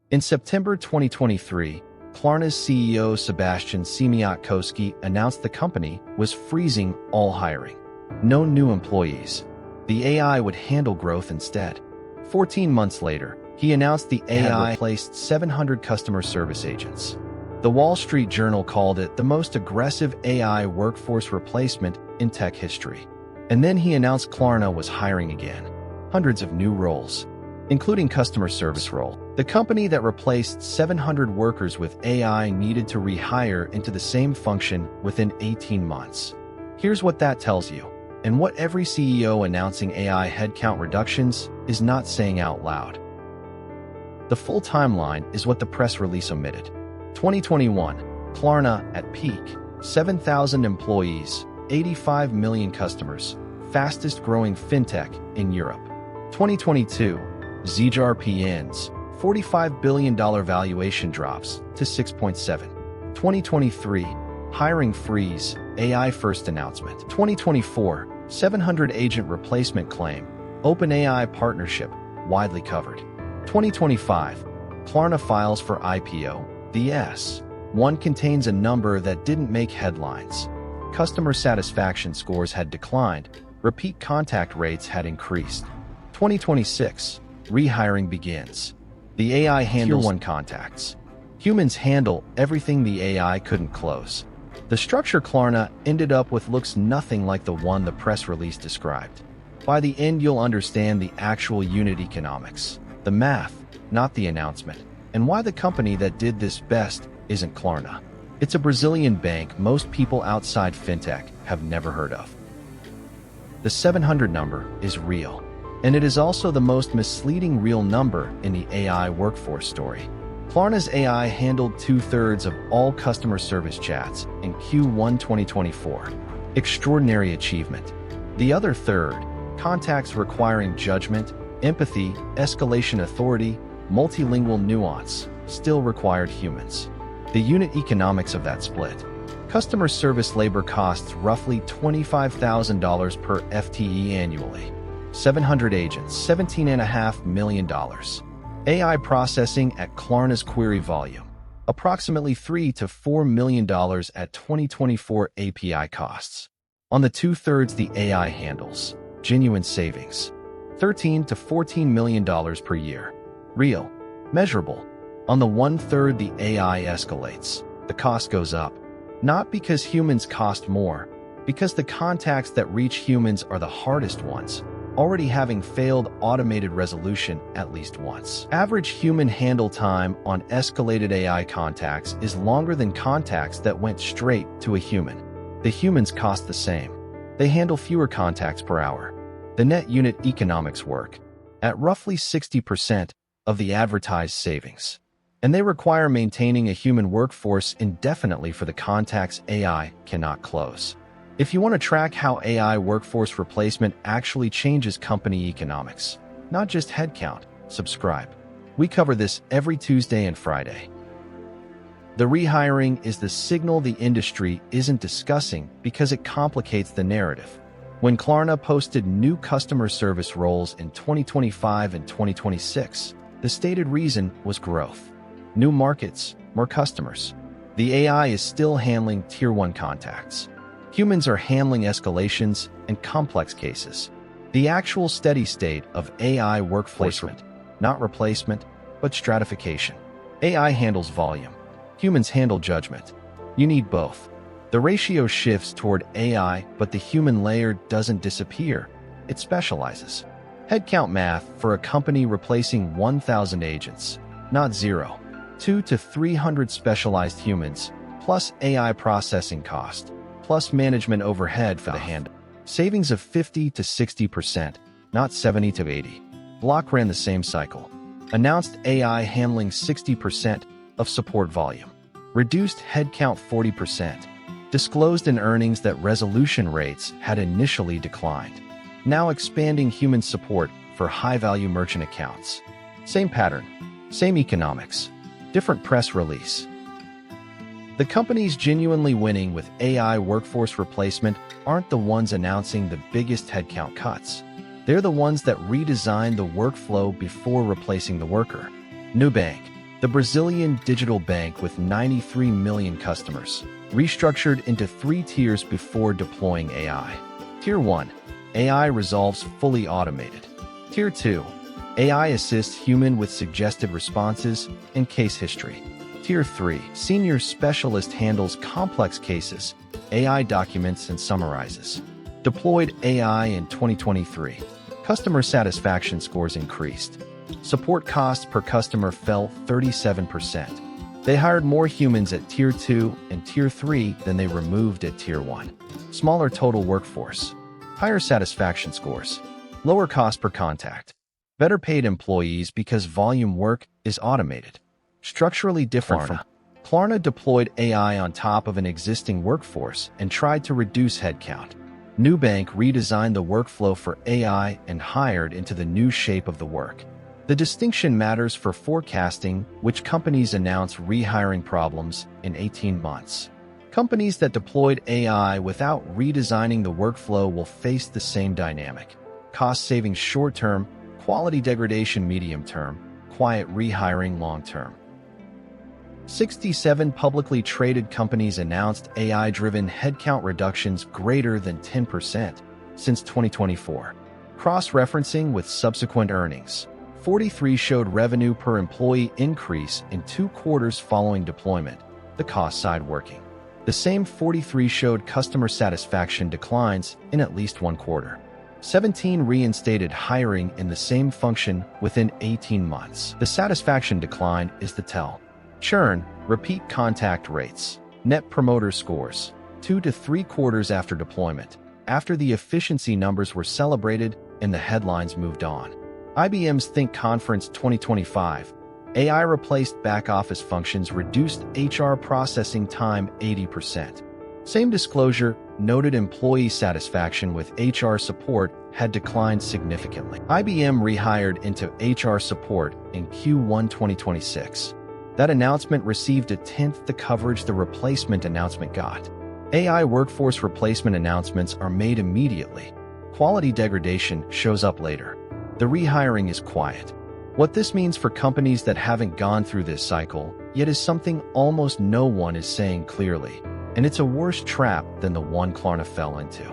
In September 2023, Klarna's CEO Sebastian Siemiatkowski announced the company was freezing all hiring. No new employees. The AI would handle growth instead. 14 months later, he announced the AI replaced 700 customer service agents. The Wall Street Journal called it the most aggressive AI workforce replacement in tech history. And then he announced Klarna was hiring again. Hundreds of new roles, including customer service role. The company that replaced 700 workers with AI needed to rehire into the same function within 18 months. Here's what that tells you, and what every CEO announcing AI headcount reductions is not saying out loud. The full timeline is what the press release omitted. 2021, Klarna at peak, 7,000 employees, 85 million customers, fastest growing fintech in Europe. 2022, ZIRP ends, $45 billion valuation drops to 6.7. 2023, hiring freeze, AI first announcement. 2024, 700 agent replacement claim, OpenAI partnership, widely covered. 2025, Klarna files for IPO, the S1 contains a number that didn't make headlines. Customer satisfaction scores had declined, repeat contact rates had increased. 2026, rehiring begins. The AI handles Tier 1 contacts. Humans handle everything the AI couldn't close. The structure Klarna ended up with looks nothing like the one the press release described. By the end, you'll understand the actual unit economics, the math, not the announcement, and why the company that did this best isn't Klarna. It's a Brazilian bank most people outside fintech have never heard of. The 700 number is real, and it is also the most misleading real number in the AI workforce story. Klarna's AI handled 2/3 of all customer service chats in Q1 2024. Extraordinary achievement. The other third, contacts requiring judgment, empathy, escalation authority, multilingual nuance, still required humans. The unit economics of that split. Customer service labor costs roughly $25,000 per FTE annually. 700 agents, $17.5 million. AI processing at Klarna's query volume, approximately $3 to $4 million at 2024 API costs. On the 2/3 the AI handles, genuine savings, $13 to $14 million per year. Real, measurable. On the 1/3 the AI escalates, the cost goes up. Not because humans cost more, because the contacts that reach humans are the hardest ones, already having failed automated resolution at least once. Average human handle time on escalated AI contacts is longer than contacts that went straight to a human. The humans cost the same. They handle fewer contacts per hour. The net unit economics work at roughly 60% of the advertised savings. And they require maintaining a human workforce indefinitely for the contacts AI cannot close. If you want to track how AI workforce replacement actually changes company economics, not just headcount, subscribe. We cover this every Tuesday and Friday. The rehiring is the signal the industry isn't discussing because it complicates the narrative. When Klarna posted new customer service roles in 2025 and 2026, the stated reason was growth. New markets, more customers. The AI is still handling Tier 1 contacts. Humans are handling escalations and complex cases. The actual steady state of AI workforce placement, not replacement, but stratification. AI handles volume. Humans handle judgment. You need both. The ratio shifts toward AI, but the human layer doesn't disappear. It specializes. Headcount math for a company replacing 1,000 agents, not zero. 200 to 300 specialized humans, plus AI processing cost, plus management overhead for the handle. Savings of 50 to 60%, not 70 to 80. Block ran the same cycle. Announced AI handling 60% of support volume. Reduced headcount 40%. Disclosed in earnings that resolution rates had initially declined. Now expanding human support for high-value merchant accounts. Same pattern, same economics, different press release. The companies genuinely winning with AI workforce replacement aren't the ones announcing the biggest headcount cuts. They're the ones that redesign the workflow before replacing the worker. Nubank, The Brazilian digital bank with 93 million customers, restructured into 3 tiers before deploying AI. Tier 1, AI resolves fully automated. Tier 2, AI assists human with suggested responses and case history. Tier 3, senior specialist handles complex cases, AI documents and summarizes. Deployed AI in 2023. Customer satisfaction scores increased. Support costs per customer fell 37%. They hired more humans at Tier 2 and Tier 3 than they removed at Tier 1. Smaller total workforce. Higher satisfaction scores. Lower cost per contact. Better paid employees because volume work is automated. Structurally different from Klarna deployed AI on top of an existing workforce and tried to reduce headcount. Nubank redesigned the workflow for AI and hired into the new shape of the work. The distinction matters for forecasting which companies announce rehiring problems in 18 months. Companies that deployed AI without redesigning the workflow will face the same dynamic. Cost savings short-term, quality degradation medium-term, quiet rehiring long-term. 67 publicly traded companies announced AI-driven headcount reductions greater than 10% since 2024. Cross-referencing with subsequent earnings, 43 showed revenue per employee increase in 2 quarters following deployment, the cost side working. The same 43 showed customer satisfaction declines in at least 1 quarter. 17 reinstated hiring in the same function within 18 months. The satisfaction decline is the tell. Churn, repeat contact rates, net promoter scores, 2 to 3 quarters after deployment, after the efficiency numbers were celebrated and the headlines moved on. IBM's Think Conference 2025, AI replaced back-office functions, reduced HR processing time 80%. Same disclosure noted employee satisfaction with HR support had declined significantly. IBM rehired into HR support in Q1 2026. That announcement received a tenth the coverage the replacement announcement got. AI workforce replacement announcements are made immediately. Quality degradation shows up later. The rehiring is quiet. What this means for companies that haven't gone through this cycle yet is something almost no one is saying clearly, and it's a worse trap than the one Klarna fell into.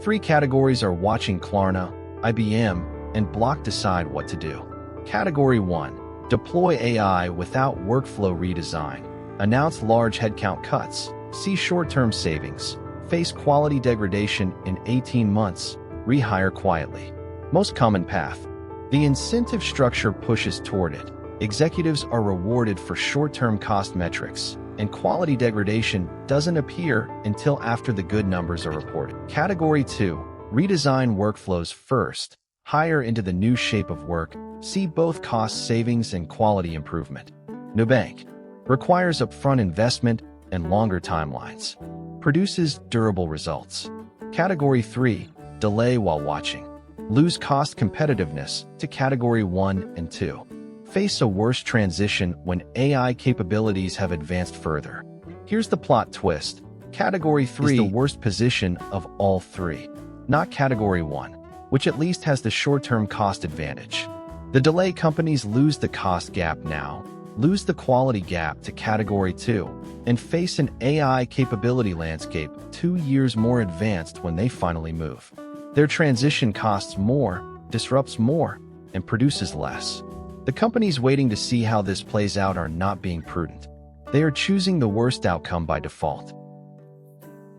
3 categories are watching Klarna, IBM, and Block decide what to do. Category 1. Deploy AI without workflow redesign. Announce large headcount cuts. See short-term savings. Face quality degradation in 18 months. Rehire quietly. Most common path. The incentive structure pushes toward it. Executives are rewarded for short-term cost metrics, and quality degradation doesn't appear until after the good numbers are reported. Category 2. Redesign workflows first. Hire into the new shape of work. See both cost savings and quality improvement. Nubank requires upfront investment and longer timelines. Produces durable results. Category 3. Delay while watching. Lose cost competitiveness to Category 1 and 2. Face a worse transition when AI capabilities have advanced further. Here's the plot twist. Category 3 is the worst position of all 3, not Category 1, which at least has the short-term cost advantage. The delay companies lose the cost gap now, lose the quality gap to Category 2, and face an AI capability landscape 2 years more advanced when they finally move. Their transition costs more, disrupts more, and produces less. The companies waiting to see how this plays out are not being prudent. They are choosing the worst outcome by default.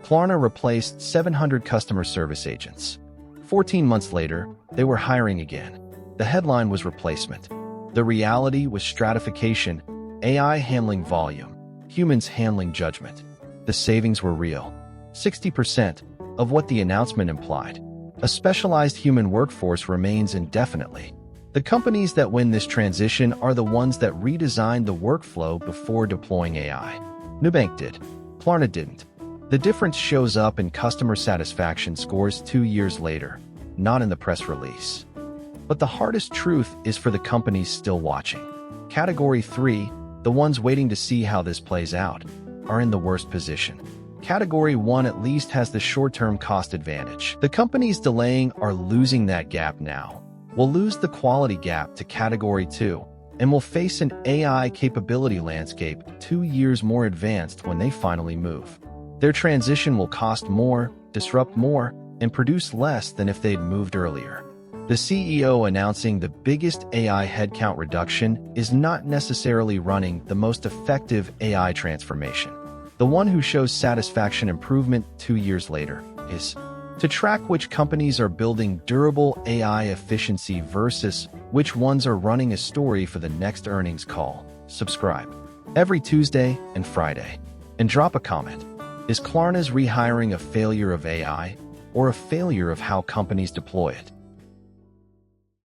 Klarna replaced 700 customer service agents. 14 months later, they were hiring again. The headline was replacement. The reality was stratification, AI handling volume, humans handling judgment. The savings were real. 60% of what the announcement implied. A specialized human workforce remains indefinitely. The companies that win this transition are the ones that redesigned the workflow before deploying AI. Nubank did. Klarna didn't. The difference shows up in customer satisfaction scores 2 years later, not in the press release. But the hardest truth is for the companies still watching. Category 3, the ones waiting to see how this plays out, are in the worst position. Category 1 at least has the short-term cost advantage. The companies delaying are losing that gap now. Will lose the quality gap to Category 2 and will face an AI capability landscape 2 years more advanced when they finally move. Their transition will cost more, disrupt more, and produce less than if they'd moved earlier. The CEO announcing the biggest AI headcount reduction is not necessarily running the most effective AI transformation. The one who shows satisfaction improvement 2 years later is. To track which companies are building durable AI efficiency versus which ones are running a story for the next earnings call, subscribe every Tuesday and Friday. And drop a comment. Is Klarna's rehiring a failure of AI or a failure of how companies deploy it?